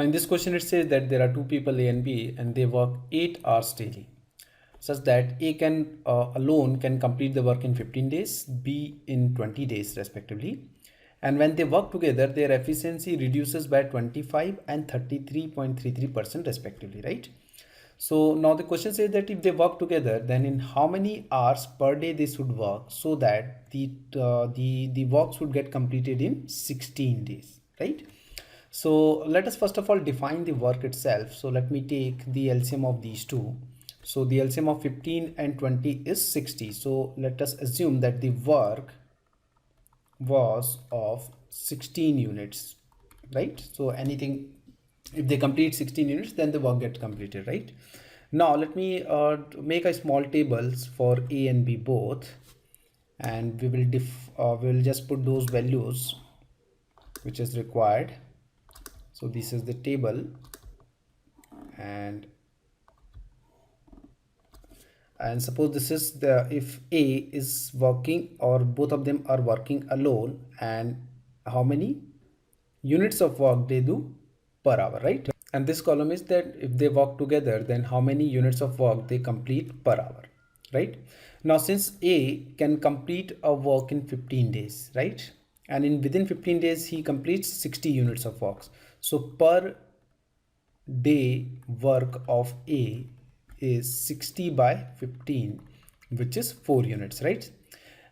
In this question, it says that there are two people, A and B, and they work 8 hours daily, such that A can alone can complete the work in 15 days, B in 20 days respectively. And when they work together, their efficiency reduces by 25 and 33.33% respectively, right? So now the question says that if they work together, then in how many hours per day they should work so that the work should get completed in 16 days, right? So let us first of all define the work itself. So let me take the LCM of these two. So the LCM of 15 and 20 is 60. So let us assume that the work was of 16 units, right? So anything, if they complete 16 units, then the work gets completed, right? Now let me make a small tables for A and B both, and we will just put those values which is required. So this is the table, and suppose this is the, if A is working or both of them are working alone, and how many units of work they do per hour, right? And this column is that if they work together, then how many units of work they complete per hour, right? Now since A can complete a work in 15 days, right? And in within 15 days he completes 60 units of works. So per day work of A is 60 by 15, which is 4 units, right?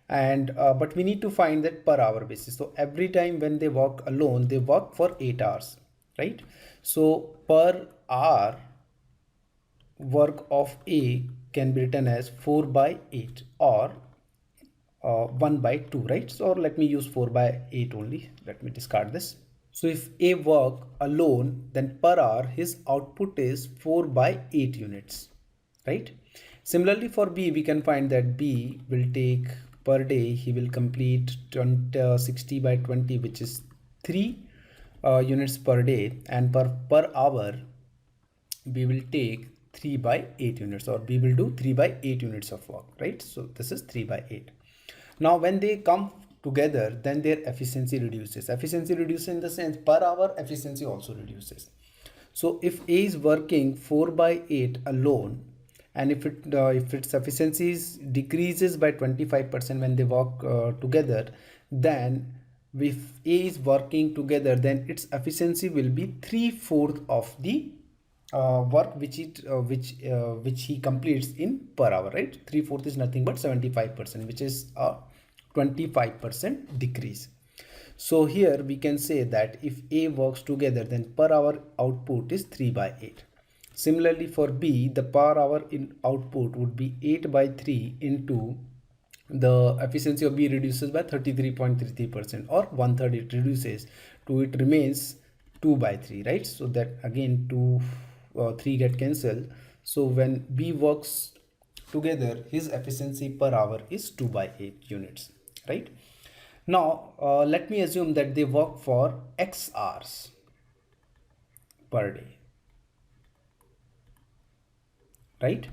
And but we need to find that per hour basis. So every time when they work alone, they work for 8 hours, right? So per hour work of A can be written as 4 by 8 or 1 by 2, right? So let me use 4 by 8 only. Let me discard this. So if A work alone, then per hour his output is 4 by 8 units, right? Similarly for B, we can find that B will take per day, he will complete 60 by 20, which is 3 units per day, and per hour we will take 3 by 8 units, or we will do 3 by 8 units of work, right? So this is 3 by 8. Now when they come together, then their efficiency reduces. Efficiency reduces in the sense per hour efficiency also reduces. So if A is working 4 by 8 alone, and if its efficiencies decreases by 25% when they work together, then if A is working together, then its efficiency will be 3/4 of the work which he completes in per hour, right? 3/4 is nothing but 75%, which is a 25% decrease. So here we can say that if A works together, then per hour output is 3 by 8. Similarly for B, the per hour in output would be 8 by 3 into the efficiency of B reduces by 33.33%, or 1/3 it reduces to, it remains 2 by 3, right? So that again 2 3 get cancelled. So when B works together, his efficiency per hour is 2 by 8 units, right? Now let me assume that they work for X hours per day, right?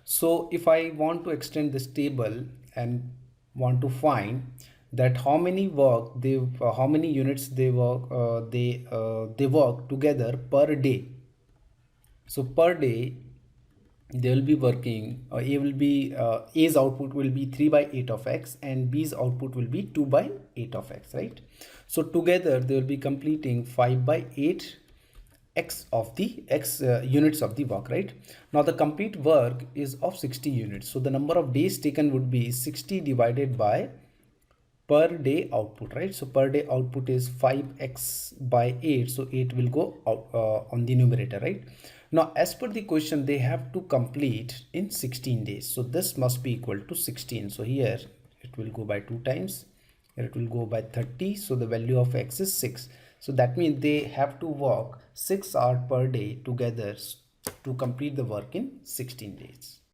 So if I want to extend this table and want to find that how many how many units they work together per day. So per day they will be working, A's output will be 3 by 8 of X, and B's output will be 2 by 8 of X, right? So together they will be completing 5 by 8 X of the units of the work, right? Now the complete work is of 60 units. So the number of days taken would be 60 divided by per day output, right? So per day output is 5x by 8, so 8 will go out on the numerator, right? Now as per the question, they have to complete in 16 days, so this must be equal to 16. So here it will go by 2 times, here it will go by 30, so the value of x is 6. So that means they have to work 6 hours per day together to complete the work in 16 days.